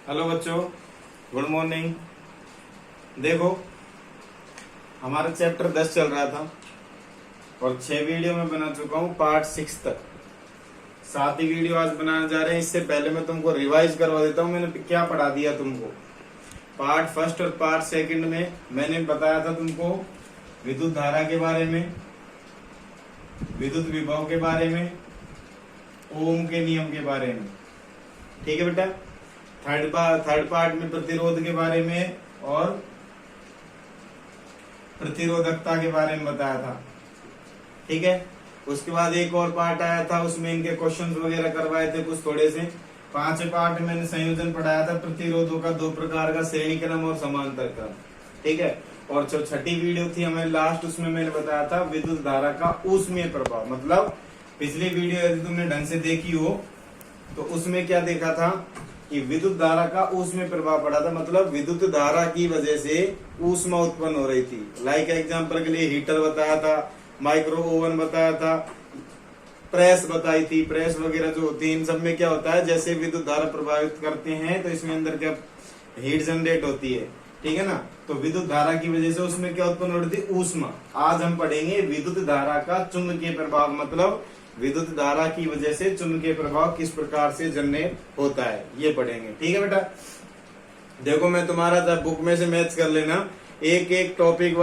Hello बच्चों, good morning. देखो, हमारा चैप्टर 10 चल रहा था और 6 वीडियो में बना चुका हूँ पार्ट 6 तक। 7 ही वीडियो आज बनाने जा रहे हैं। इससे पहले मैं तुमको रिवाइज करवा देता हूँ मैंने क्या पढ़ा दिया तुमको। पार्ट फर्स्ट और पार्ट सेकंड में मैंने बताया था तुमको विद्युत धारा के बारे में, विद्युत विभव के बारे में, ओम के नियम के बारे में। ठीक है बेटा। थर्ड पार्ट में प्रतिरोध के बारे में और प्रतिरोधकता के बारे में बताया था। ठीक है। उसके बाद एक और पार्ट आया था, उसमें इनके क्वेश्चंस वगैरह करवाए थे कुछ थोड़े से। 5 पार्ट मैंने संयोजन पढ़ाया था, प्रतिरोधों का 2 प्रकार का, श्रेणी क्रम और समांतर क्रम। ठीक है। और जो 6ठी वीडियो थी हमारी लास्ट, उसमें मैंने बताया था विद्युत धारा का ऊष्मीय प्रभाव। मतलब पिछली वीडियो यदि तुमने ढंग से देखी हो तो उसमें क्या देखा था कि विद्युत धारा का ऊष्मीय प्रभाव पड़ा था। मतलब विद्युत धारा की वजह से ऊष्मा उत्पन्न हो रही थी। लाइक एग्जांपल के लिए हीटर बताया था, माइक्रो ओवन बताया था, प्रेस बताई थी। प्रेस वगैरह जो होती है इन सब में क्या होता है, जैसे विद्युत धारा प्रभावित करते हैं तो इसमें अंदर क्या हीट जनरेट होती है। ठीक है ना। तो विद्युत धारा की वजह से उसमें क्या उत्पन्न हो रही थी, ऊष्मा। आज हम पढ़ेंगे विद्युत धारा का चुंबकीय प्रभाव। मतलब विद्युत धारा की वजह से चुंबकीय प्रभाव किस प्रकार से जनरेट होता है, ये पढ़ेंगे। ठीक है बेटा। देखो, मैं तुम्हारा बुक में से मैच कर लेना, एक एक टॉपिक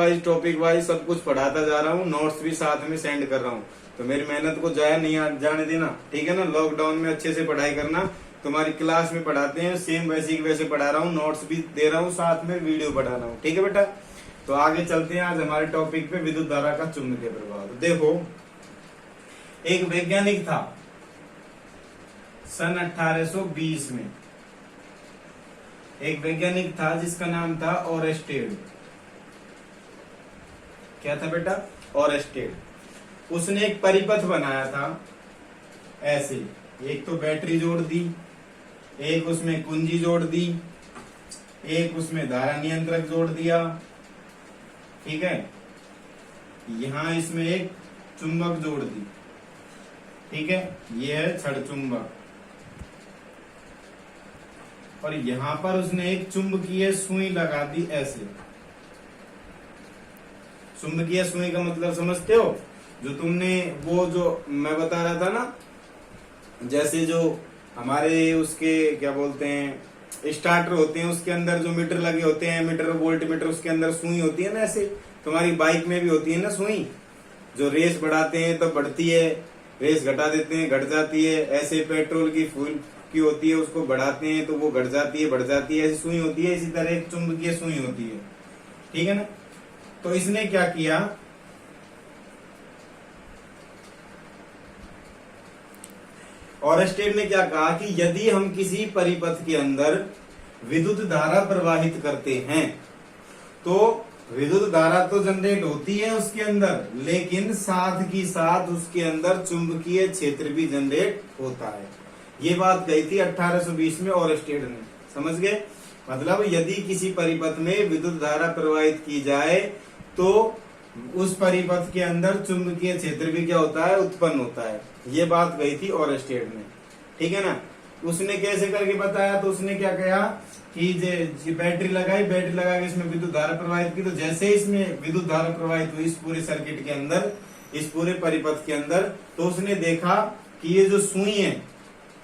वाइज सब कुछ पढ़ाता जा रहा हूँ। नोट्स भी साथ में सेंड कर रहा हूँ, तो मेरी मेहनत को जाया नहीं जाने देना। ठीक है ना। लॉकडाउन में अच्छे से पढ़ाई करना। तुम्हारी क्लास में पढ़ाते हैं सेम वैसे की वैसे पढ़ा रहा हूँ, नोट्स भी दे रहा हूँ, साथ में वीडियो पढ़ा रहा हूँ। ठीक है बेटा। तो आगे चलते हैं आज हमारे टॉपिक पे, विद्युत धारा का चुंबकीय प्रभाव। देखो, एक वैज्ञानिक था सन 1820 में, एक वैज्ञानिक था जिसका नाम था ओरेस्टेड। क्या था बेटा, ओरेस्टेड। उसने एक परिपथ बनाया था ऐसे, एक तो बैटरी जोड़ दी, एक उसमें कुंजी जोड़ दी, एक उसमें धारा नियंत्रक जोड़ दिया। ठीक है। यहां इसमें एक चुंबक जोड़ दी। ठीक है। ये है छड़ चुंबक। और यहां पर उसने एक चुंबकीय सुई लगा दी ऐसे। चुंबकीय सुई का मतलब समझते हो, जो तुमने वो जो मैं बता रहा था ना, जैसे जो हमारे उसके क्या बोलते हैं स्टार्टर होते हैं, उसके अंदर जो मीटर लगे होते हैं, मीटर वोल्ट मीटर, उसके अंदर सुई होती है ना ऐसे। तुम्हारी बाइक में भी होती है ना सुई, जो रेस बढ़ाते हैं तो बढ़ती है, रेस घटा देते हैं घट जाती है। ऐसे पेट्रोल की फ्यूल की होती है, उसको बढ़ाते हैं तो वो घट जाती है बढ़ जाती है, ऐसी सुई होती है। इसी तरह एक चुंबकीय सुई होती है। ठीक है ना। तो इसने क्या किया, ओरेस्टेड ने क्या कहा कि यदि हम किसी परिपथ के अंदर विद्युत धारा प्रवाहित करते हैं तो विद्युत धारा तो जनरेट होती है उसके अंदर, लेकिन साथ की साथ उसके अंदर चुंबकीय क्षेत्र भी जनरेट होता है। ये बात कही थी 1820 में ओरेस्टेड ने। समझ गए। मतलब यदि किसी परिपथ में विद्युत धारा प्रवाहित की जाए तो उस परिपथ के अंदर चुंबकीय क्षेत्र भी क्या होता है, उत्पन्न होता है। ये बात कही थी ओरेस्टेड ने। ठीक है ना। उसने कैसे करके बताया, तो उसने क्या कहा कि बैटरी लगाई, बैटरी लगा के इसमें विद्युत धारा प्रवाहित की। तो जैसे इसमें विद्युत धारा प्रवाहित हुई इस पूरे सर्किट के अंदर, इस पूरे परिपथ के अंदर, तो उसने देखा कि ये जो सुई है,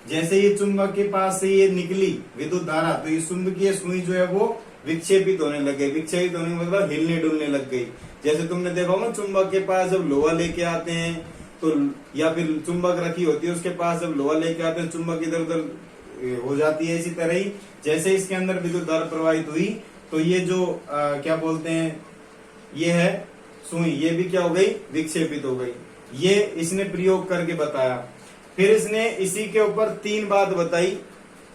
जैसे ये चुंबक के पास से ये निकली विद्युत धारा, तो ये चुंबकीय सुई जो है वो विक्षेपित होने लग गई। विक्षेपित होने का मतलब हिलने डुलने लग गई। जैसे तुमने देखा होगा चुंबक के पास जब लोहा लेके आते हैं तो, या फिर चुंबक रखी होती है उसके पास जब लोहा लेके आते हैं, चुंबक इधर उधर हो जाती है। इसी तरह ही जैसे इसके अंदर विद्युत धारा प्रवाहित हुई तो ये जो क्या बोलते हैं, ये है सुई, ये भी क्या हो गई, विक्षेपित हो गई। ये इसने प्रयोग करके बताया। फिर इसने इसी के ऊपर 3 बात बताई।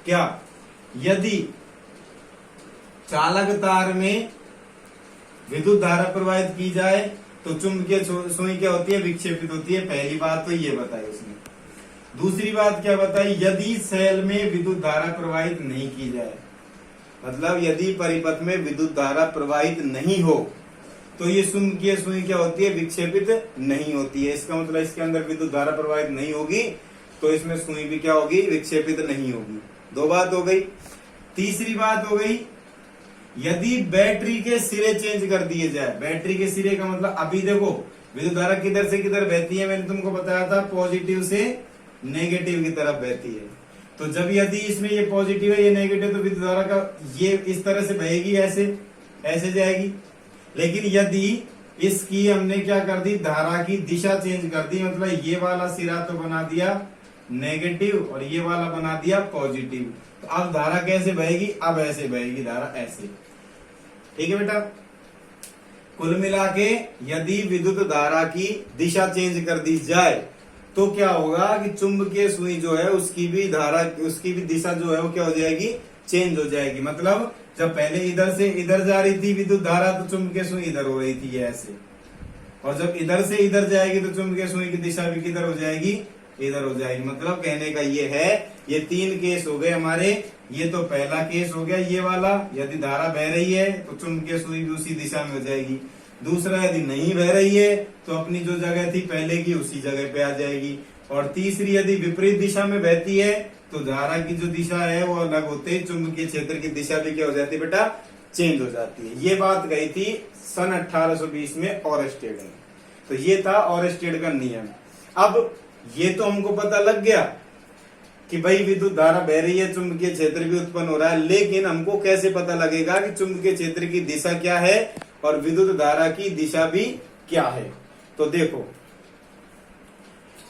क्या, यदि चालक तार में विद्युत धारा प्रवाहित की जाए तो चुंबकीय सुई क्या होती है, विक्षेपित होती है। पहली बात तो ये बताई उसने। दूसरी बात क्या बताई, यदि सेल में विद्युत धारा प्रवाहित नहीं की जाए, मतलब यदि परिपथ में विद्युत धारा प्रवाहित नहीं हो तो ये चुंबकीय सुई क्या होती है, विक्षेपित नहीं होती है। इसका मतलब इसके अंदर विद्युत धारा प्रवाहित नहीं होगी तो इसमें सुई भी क्या होगी, विक्षेपित नहीं होगी। दो बात हो गई। तीसरी बात हो गई, यदि बैटरी के सिरे चेंज कर दिए जाए। बैटरी के सिरे का मतलब अभी देखो विद्युत धारा किधर से किधर बहती है, मैंने तुमको बताया था पॉजिटिव से नेगेटिव की तरफ बहती है। तो जब यदि इसमें ये पॉजिटिव है ये नेगेटिव, तो विद्युत धारा का ये इस तरह से बहेगी, ऐसे ऐसे जाएगी। लेकिन यदि इसकी हमने क्या कर दी, धारा की दिशा चेंज कर दी, मतलब ये वाला सिरा तो बना दिया नेगेटिव और ये वाला बना दिया पॉजिटिव, तो अब धारा कैसे बहेगी, अब ऐसे बहेगी धारा, ऐसे। ठीक है बेटा। कुल मिला के यदि विद्युत धारा की दिशा चेंज कर दी जाए तो क्या होगा कि चुंबकीय सुई जो है उसकी भी धारा, उसकी भी दिशा जो है वो क्या हो जाएगी, चेंज हो जाएगी। मतलब जब पहले इधर से इधर जा रही थी विद्युत धारा तो चुंबकीय सुई इधर हो रही थी ऐसे, और जब इधर से इधर जाएगी तो चुंबकीय सुई की दिशा भी किधर हो जाएगी, इधर हो जाएगी। मतलब कहने का ये है, ये तीन केस हो गए हमारे। ये तो पहला केस हो गया ये वाला, यदि धारा बह रही है तो चुंबकीय सुई भी उसी दिशा में हो जाएगी। दूसरा, यदि नहीं बह रही है तो अपनी जो जगह थी पहले की उसी जगह पे आ जाएगी। और तीसरी, यदि विपरीत दिशा में बहती है तो धारा की जो दिशा है वो अलग होते ही चुंबकीय क्षेत्र की दिशा भी क्या हो जाती है बेटा, चेंज हो जाती है। ये बात गई थी सन 1820 में ऑरस्टेड में। तो ये था ऑरस्टेड का नियम। अब ये तो हमको पता लग गया कि भाई विद्युत धारा बह रही है, चुंबकीय क्षेत्र भी उत्पन्न हो रहा है, लेकिन हमको कैसे पता लगेगा कि चुंबकीय क्षेत्र की दिशा क्या है और विद्युत धारा की दिशा भी क्या है। तो देखो,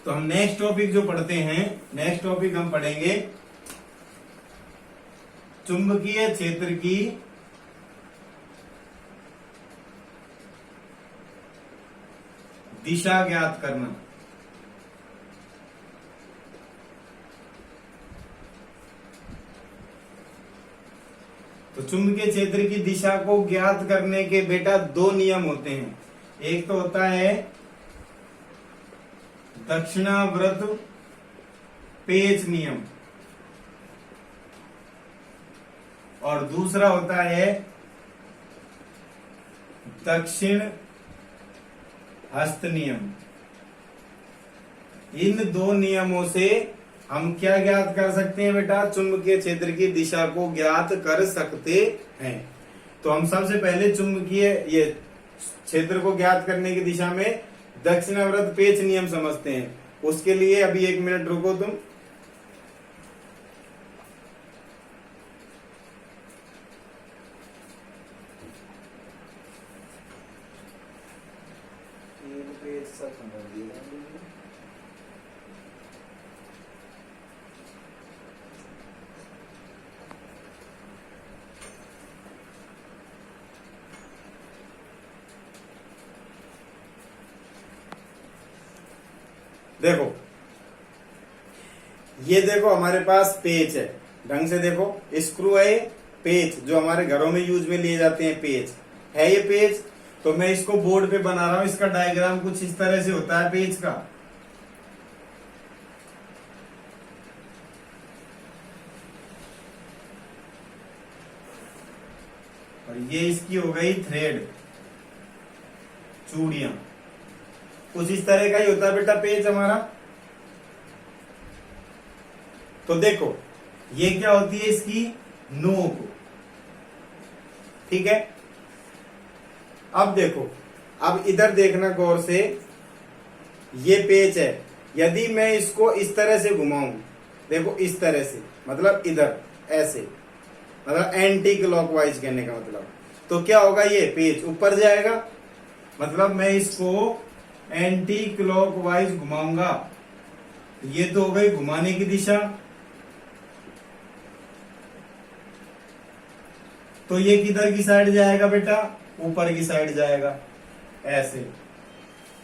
तो हम नेक्स्ट टॉपिक जो पढ़ते हैं, नेक्स्ट टॉपिक हम पढ़ेंगे चुंबकीय क्षेत्र की दिशा ज्ञात करना। तो चुंबकीय क्षेत्र की दिशा को ज्ञात करने के बेटा दो नियम होते हैं। एक तो होता है दक्षिणावर्त पेच नियम, और दूसरा होता है दक्षिण हस्त नियम। इन दो नियमों से हम क्या ज्ञात कर सकते हैं बेटा, चुंबकीय क्षेत्र की दिशा को ज्ञात कर सकते हैं। तो हम सबसे पहले चुंबकीय ये क्षेत्र को ज्ञात करने की दिशा में दक्षिणावर्त पेच नियम समझते हैं। उसके लिए अभी 1 मिनट रुको तुम। देखो, ये देखो हमारे पास पेच है, ढंग से देखो, स्क्रू है, पेच जो हमारे घरों में यूज में लिए जाते हैं, पेच है ये पेच। तो मैं इसको बोर्ड पे बना रहा हूं, इसका डायग्राम कुछ इस तरह से होता है पेच का। और ये इसकी हो गई थ्रेड, चूड़ियां, कुछ इस तरह का ही होता है बेटा पेच हमारा। तो देखो ये क्या होती है, इसकी नोक, ठीक है। अब देखो, अब इधर देखना गौर से, ये पेच है, यदि मैं इसको इस तरह से घुमाऊं, देखो इस तरह से, मतलब इधर ऐसे, मतलब एंटी क्लॉकवाइज कहने का मतलब, तो क्या होगा, ये पेच ऊपर जाएगा। मतलब मैं इसको एंटी क्लॉकवाइज घुमाऊंगा, ये तो हो गई घुमाने की दिशा। तो ये किधर की साइड जाएगा बेटा, ऊपर की साइड जाएगा ऐसे।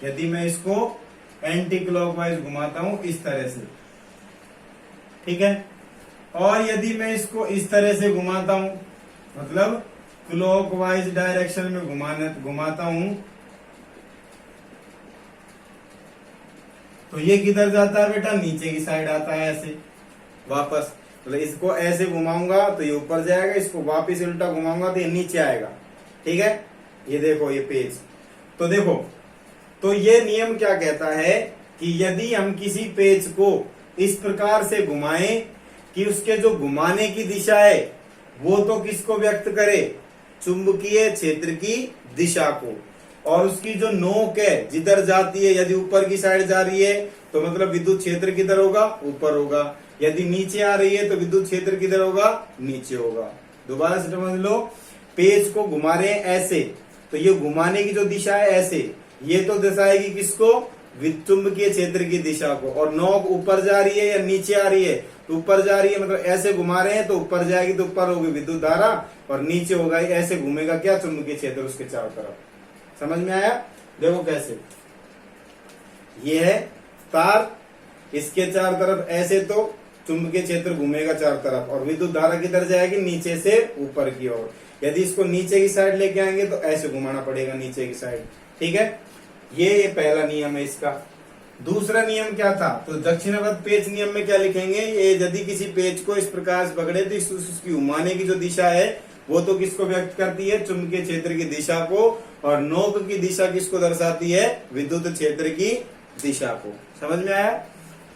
यदि मैं इसको एंटी क्लॉकवाइज घुमाता हूं इस तरह से, ठीक है। और यदि मैं इसको इस तरह से घुमाता हूं, मतलब क्लॉकवाइज डायरेक्शन में घुमाता हूं, तो ये किधर जाता है बेटा, नीचे की साइड आता है ऐसे वापस। मतलब इसको ऐसे घुमाऊंगा तो ये ऊपर जाएगा, इसको वापस उल्टा घुमाऊंगा तो ये नीचे आएगा, ठीक है। ये देखो ये पेज, तो देखो, तो ये नियम क्या कहता है कि यदि हम किसी पेज को इस प्रकार से घुमाएं कि उसके जो घुमाने की दिशा है वो तो किसको व्यक्त करे, चुंबकीय क्षेत्र की दिशा को, और उसकी जो नोक है जिधर जाती है, यदि ऊपर की साइड जा रही है तो मतलब विद्युत क्षेत्र किधर होगा, ऊपर होगा। यदि नीचे आ रही है तो विद्युत क्षेत्र किधर होगा, नीचे होगा। दोबारा से समझ लो, पेज को घुमा रहे हैं ऐसे, तो ये घुमाने की जो दिशा है ऐसे, ये तो दर्शाएगी किसको, चुंबकीय क्षेत्र की दिशा को। और नोक ऊपर जा रही है या नीचे आ रही है, तो ऊपर जा रही है, मतलब ऐसे घुमा रहे हैं तो ऊपर जाएगी तो ऊपर होगी विद्युत धारा, और नीचे होगा ऐसे घूमेगा क्या, चुंबकीय क्षेत्र उसके चारों तरफ। समझ में आया? देखो कैसे, ये है तार, इसके चार तरफ ऐसे तो चुंबकीय क्षेत्र घूमेगा चार तरफ, और विद्युत धारा किधर जाएगी, नीचे से ऊपर की ओर। यदि इसको नीचे की साइड लेके आएंगे तो ऐसे घुमाना पड़ेगा नीचे की साइड। ठीक है, ये पहला नियम है इसका। दूसरा नियम क्या था, तो दक्षिणावर्त पेच नियम में क्या लिखेंगे, ये यदि किसी पेच को इस प्रकार से पकड़े तो उसकी घुमाने की जो दिशा है वो तो किसको व्यक्त करती है, चुंबकीय क्षेत्र की दिशा को, और नोक की दिशा किसको दर्शाती है, विद्युत क्षेत्र की दिशा को। समझ में आया?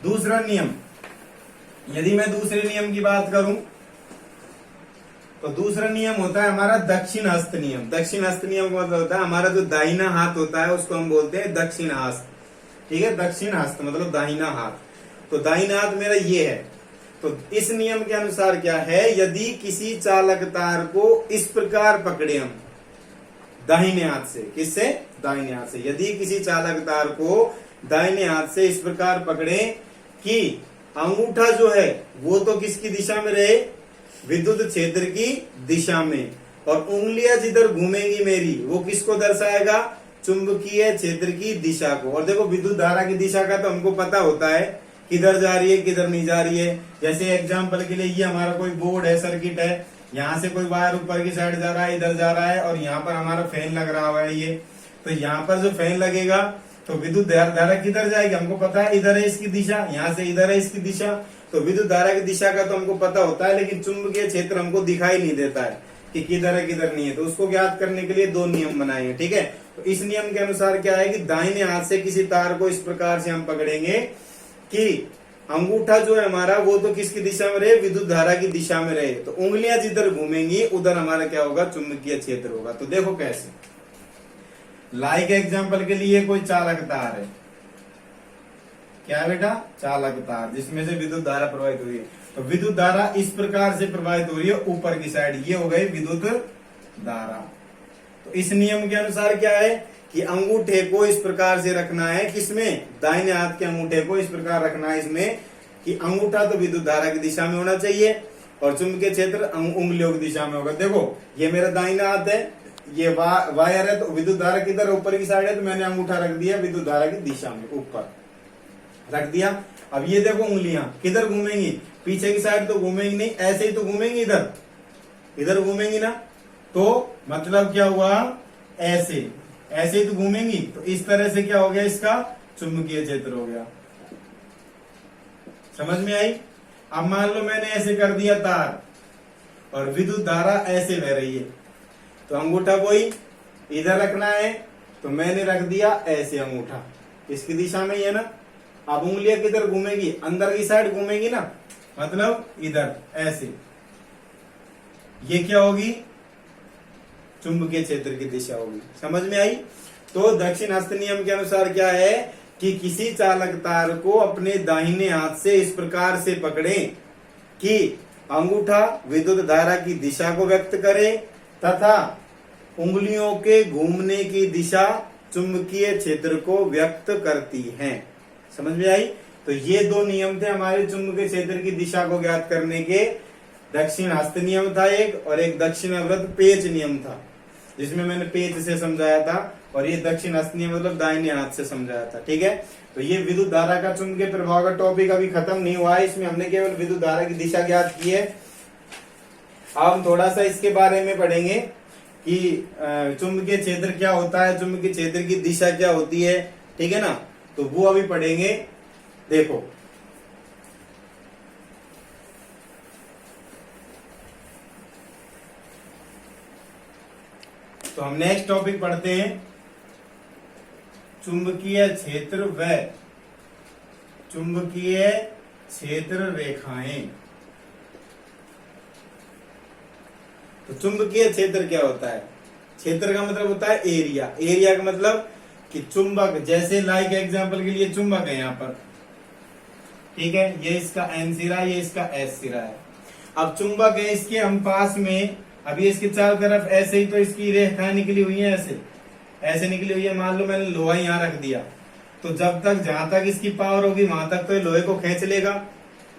दूसरा नियम, यदि मैं दूसरे नियम की बात करूं तो दूसरा नियम होता है हमारा दक्षिण हस्त नियम। दक्षिण हस्त नियम का मतलब होता है हमारा जो दाहिना हाथ होता है उसको हम बोलते हैं दक्षिण हस्त। ठीक है, दक्षिण हस्त मतलब दाहिना हाथ। तो दाहिना हाथ मेरा ये है, तो इस नियम के अनुसार क्या है, यदि किसी चालक तार को इस प्रकार पकड़े हम दाहिने हाथ से, किससे, दाहिने हाथ से, यदि किसी चालक तार को दाहिने हाथ से इस प्रकार पकड़े कि अंगूठा जो है वो तो किसकी दिशा में रहे, विद्युत क्षेत्र की दिशा में, और उंगलियां जिधर घूमेंगी मेरी वो किसको दर्शाएगा, चुंबकीय क्षेत्र की दिशा को। और देखो विद्युत धारा की दिशा का तो हमको पता होता है किधर जा रही है किधर नहीं जा रही है। जैसे एग्जांपल के लिए ये हमारा कोई बोर्ड है, सर्किट है, यहाँ से कोई वायर ऊपर की साइड जा रहा है, इधर जा रहा है, और यहाँ पर हमारा फैन लग रहा हुआ है ये, तो यहाँ पर जो फैन लगेगा तो विद्युत धारा किधर जाएगी, हमको पता है इधर है इसकी दिशा, यहाँ से इधर है इसकी दिशा, तो विद्युत धारा की दिशा का तो हमको पता होता है, लेकिन चुंबकीय क्षेत्र हमको दिखाई नहीं देता है कि किधर है किधर नहीं है। तो उसको ज्ञात करने के लिए दो नियम बनाए हैं। ठीक है, तो इस नियम के अनुसार क्या है कि दाहिने हाथ से किसी तार को इस प्रकार से हम पकड़ेंगे कि अंगूठा जो है हमारा वो तो किसकी दिशा में रहे, विद्युत धारा की दिशा में रहे, तो उंगलियां जिधर घूमेंगी उधर हमारा क्या होगा, चुंबकीय क्षेत्र होगा। तो देखो कैसे, लाइक एग्जाम्पल के लिए कोई चालक तार है, क्या है बेटा, चालक तार, जिसमें से विद्युत धारा प्रवाहित हो रही है। तो विद्युत धारा इस प्रकार से प्रवाहित हो रही है ऊपर की साइड, ये हो गई विद्युत धारा। तो इस नियम के अनुसार क्या है कि अंगूठे को इस प्रकार से रखना है, किसमें, दाहिने हाथ के अंगूठे को इस प्रकार रखना है इसमें कि अंगूठा तो विद्युत धारा की दिशा में होना चाहिए और चुंबकीय क्षेत्र उंगलियों की दिशा में होगा। देखो ये मेरा दाहिना हाथ है, ये वायर है, तो विद्युत धारा किधर ऊपर की साइड है, तो मैंने अंगूठा रख दिया विद्युत धारा की दिशा में, ऊपर रख दिया। अब ये देखो उंगलियां किधर घूमेंगी, पीछे की साइड तो घूमेंगी नहीं, ऐसे ही तो घूमेंगी, इधर इधर घूमेंगी ना, तो मतलब क्या हुआ, ऐसे ऐसे ही तो घूमेंगी, तो इस तरह से क्या हो गया, इसका चुंबकीय क्षेत्र हो गया। समझ में आई? अब मान लो मैंने ऐसे कर दिया तार और विद्युत धारा ऐसे बह रही है, तो अंगूठा कोई इधर रखना है, तो मैंने रख दिया ऐसे अंगूठा, इसकी दिशा में ही है ना। अब उंगलियां किधर घूमेगी, अंदर की साइड घूमेगी ना, मतलब इधर ऐसे, ये क्या होगी, चुंबकीय क्षेत्र की दिशा होगी। समझ में आई? तो दक्षिण हस्त नियम के अनुसार क्या है कि किसी चालक तार को अपने दाहिने हाथ से इस प्रकार से पकड़े कि अंगूठा विद्युत धारा की दिशा को व्यक्त करे तथा उंगलियों के घूमने की दिशा चुंबकीय क्षेत्र को व्यक्त करती है। समझ में आई? तो ये दो नियम थे हमारे चुंबकीय क्षेत्र की दिशा को ज्ञात करने के। दक्षिण हस्त नियम था एक, और एक दक्षिणावर्त पेच नियम था, जिसमें मैंने पेच से समझाया था, और ये दक्षिण हस्त नियम मतलब दाहिने हाथ से समझाया था। ठीक है, तो ये विद्युत धारा का चुंबकीय प्रभाव का टॉपिक अभी खत्म नहीं हुआ है, इसमें हमने केवल विद्युत धारा की दिशा ज्ञात की है। अब हम थोड़ा सा इसके बारे में पढ़ेंगे कि चुंबकीय क्षेत्र क्या होता है, चुंबकीय क्षेत्र की दिशा क्या होती है। ठीक है ना, तो वो अभी पढ़ेंगे। देखो तो हम नेक्स्ट टॉपिक पढ़ते हैं, चुंबकीय क्षेत्र व चुंबकीय क्षेत्र रेखाएं। तो चुंबकीय क्षेत्र क्या होता है? क्षेत्र का मतलब होता है एरिया। एरिया का मतलब कि चुंबक, जैसे लाइक एग्जांपल के लिए चुंबक है यहाँ पर, ठीक है, ये इसका एन सिरा, ये इसका एस सिरा है। अब चुंबक है, इसके हम पास में, अभी इसके चारों तरफ ऐसे ही तो इसकी रेखाएं निकली हुई है, ऐसे ऐसे निकली हुई है। मान लो मैंने लोहा यहाँ रख दिया, तो जब तक जहां तक इसकी पावर होगी वहां तक तो ये लोहे को खींच लेगा,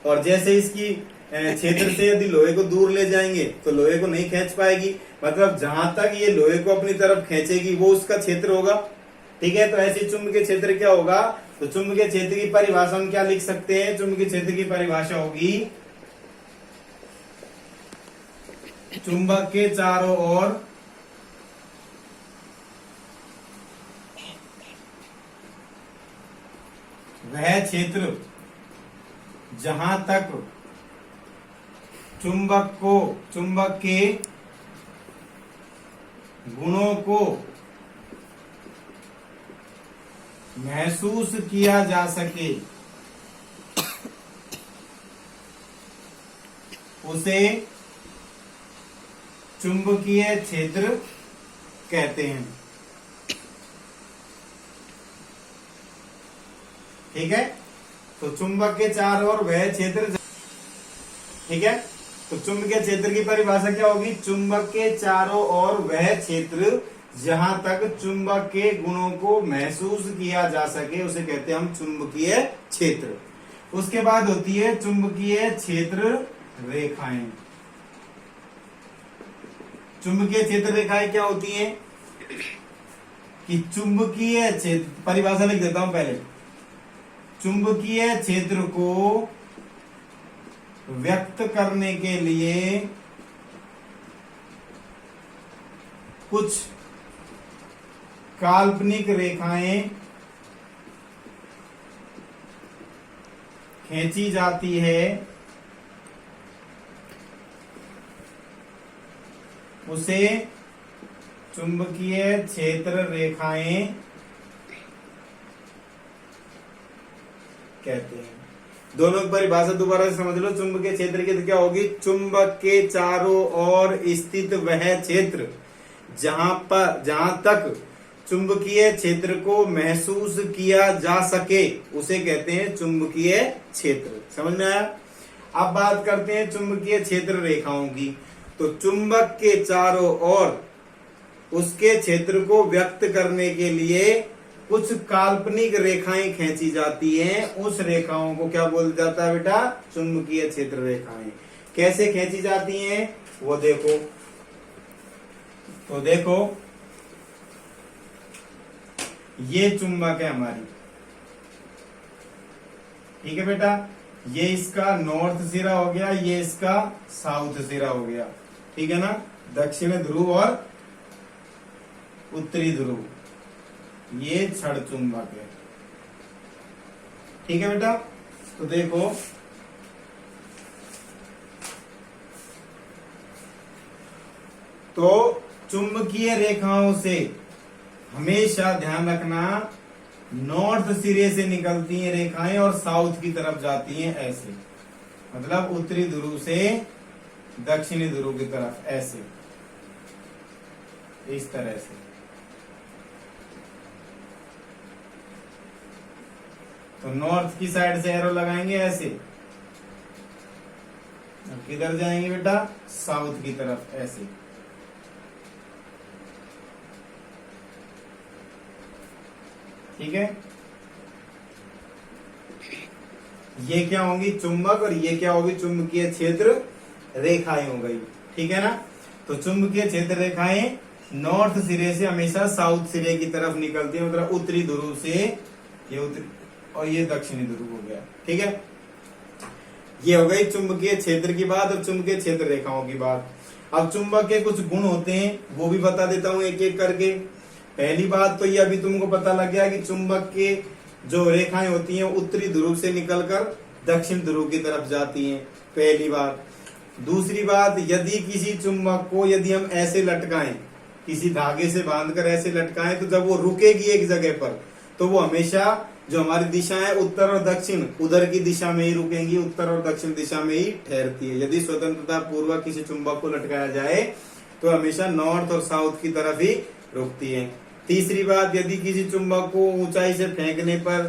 और जैसे इसकी क्षेत्र से यदि लोहे को दूर ले जाएंगे तो लोहे को नहीं खींच पाएगी। मतलब जहां तक ये लोहे को अपनी तरफ खींचेगी वो उसका क्षेत्र होगा, ठीक है। तो ऐसे चुंबकीय क्षेत्र क्या होगा? तो चुंबकीय क्षेत्र की परिभाषा हम क्या लिख सकते हैं? चुंबकीय क्षेत्र की परिभाषा होगी चुंबक के चारों ओर वह क्षेत्र जहां तक चुंबक के गुणों को महसूस किया जा सके उसे चुंबकीय क्षेत्र कहते हैं, ठीक है। तो चुंबक के चारों ओर वह क्षेत्र, ठीक है। तो चुंबकीय क्षेत्र की परिभाषा क्या होगी? चुंबक के चारों ओर वह क्षेत्र जहां तक चुंबक के गुणों को महसूस किया जा सके उसे कहते हैं हम चुंबकीय क्षेत्र। उसके बाद होती है चुंबकीय क्षेत्र रेखाएं। चुंबकीय क्षेत्र रेखाएं क्या होती हैं? कि चुंबकीय क्षेत्र, परिभाषा लिख देता हूं पहले। चुंबकीय क्षेत्र को व्यक्त करने के लिए कुछ काल्पनिक रेखाएं खींची जाती है, उसे चुंबकीय क्षेत्र रेखाएं कहते हैं। दोनों की परिभाषा दोबारा से समझ लो। चुंबकीय क्षेत्र की तो क्या होगी? चुंबक के चारों ओर स्थित वह क्षेत्र जहां तक चुंबकीय क्षेत्र को महसूस किया जा सके उसे कहते हैं चुंबकीय क्षेत्र। समझ में आया? अब बात करते हैं चुंबकीय क्षेत्र रेखाओं की। तो चुंबक के चारों ओर उसके क्षेत्र को व्यक्त करने के लिए कुछ काल्पनिक रेखाएं खींची जाती हैं, उस रेखाओं को क्या बोला जाता है बेटा? चुंबकीय क्षेत्र रेखाएं। कैसे खींची जाती हैं वो देखो। तो देखो, ये चुंबक है हमारी, ठीक है बेटा। ये इसका नॉर्थ सिरा हो गया, ये इसका साउथ सिरा हो गया, ठीक है ना। दक्षिण ध्रुव और उत्तरी ध्रुव, ये छड़ चुंबक है, ठीक है बेटा। तो देखो, तो चुंबकीय रेखाओं से हमेशा ध्यान रखना, नॉर्थ सिरे से निकलती हैं रेखाएं और साउथ की तरफ जाती हैं ऐसे, मतलब उत्तरी ध्रुव से दक्षिणी ध्रुव की तरफ ऐसे, इस तरह से। तो नॉर्थ की साइड से एरो लगाएंगे ऐसे, और किधर जाएंगे बेटा? साउथ की तरफ ऐसे। ठीक है, ये क्या होंगी? चुंबक, और ये क्या होगी? चुंबकीय क्षेत्र रेखाएं हो गई, ठीक है ना। तो चुंबकीय क्षेत्र रेखाएं नॉर्थ सिरे से हमेशा साउथ सिरे की तरफ निकलती है, मतलब उत्तरी ध्रुव से, ये उत्तरी और ये दक्षिणी ध्रुव हो गया, ठीक है। ये हो गई चुंबकीय क्षेत्र की बात और चुंबकीय क्षेत्र रेखाओं की बात। अब चुंबक के कुछ गुण होते हैं, वो भी बता देता हूं एक एक करके। पहली बात तो ये अभी तुमको पता लग गया कि चुंबक के जो रेखाएं होती हैं उत्तरी ध्रुव से निकलकर दक्षिण ध्रुव की तरफ जाती हैं, पहली बात। दूसरी बात, यदि किसी चुंबक को यदि हम ऐसे लटकाएं, किसी धागे से बांधकर ऐसे लटकाएं, तो जब वो रुकेगी एक जगह पर तो वो हमेशा जो हमारी दिशा है उत्तर और दक्षिण, उधर की दिशा में ही रुकेंगी, उत्तर और दक्षिण दिशा में ही ठहरती है। यदि स्वतंत्रता पूर्वक किसी चुंबक को लटकाया जाए तो हमेशा नॉर्थ और साउथ की तरफ ही रुकती है। तीसरी बात, यदि किसी चुंबक को ऊंचाई से फेंकने पर,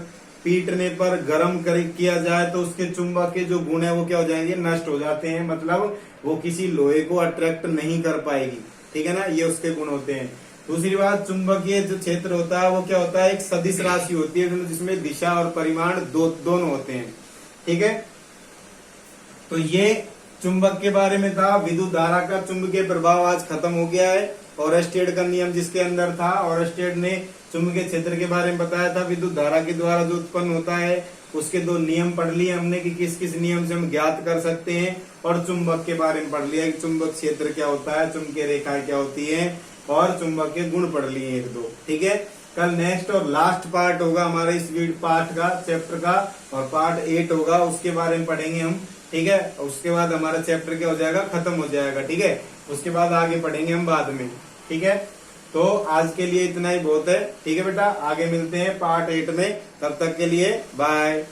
पीटने पर, गर्म किया जाए तो उसके चुंबक के जो गुण है वो क्या हो जाएंगे, नष्ट हो जाते हैं। मतलब वो किसी लोहे को अट्रैक्ट नहीं कर पाएगी, ठीक है ना, ये उसके गुण होते हैं। दूसरी बात, चुंबकीय जो क्षेत्र होता है वो क्या होता है, एक सदिश राशि होती है जिसमें दिशा और परिमाण दोनों होते हैं, ठीक है। तो ये चुंबक के बारे में था। विद्युत धारा का चुंबकीय प्रभाव आज खत्म हो गया है। ओरस्टेड का नियम जिसके अंदर था, ओरस्टेड ने चुंबकीय क्षेत्र के बारे में बताया था, विद्युत धारा के द्वारा जो उत्पन्न होता है उसके 2 नियम पढ़ लिए हमने कि किस किस नियम से हम ज्ञात कर सकते हैं, और चुंबक के बारे में पढ़ लिया कि चुंबक क्षेत्र क्या होता है, चुंबकीय रेखाएं क्या होती है, और चुंबक के गुण पढ़ लिए 1-2, ठीक है। कल नेक्स्ट और लास्ट पार्ट होगा हमारे इस पार्ट का, चैप्टर का, और पार्ट 8 होगा, उसके बारे में पढ़ेंगे हम, ठीक है। उसके बाद हमारा चैप्टर क्या हो जाएगा, खत्म हो जाएगा, ठीक है। उसके बाद आगे पढ़ेंगे हम बाद में, ठीक है। तो आज के लिए इतना ही बहुत है, ठीक है बेटा। आगे मिलते हैं पार्ट 8 में, तब तक के लिए बाय।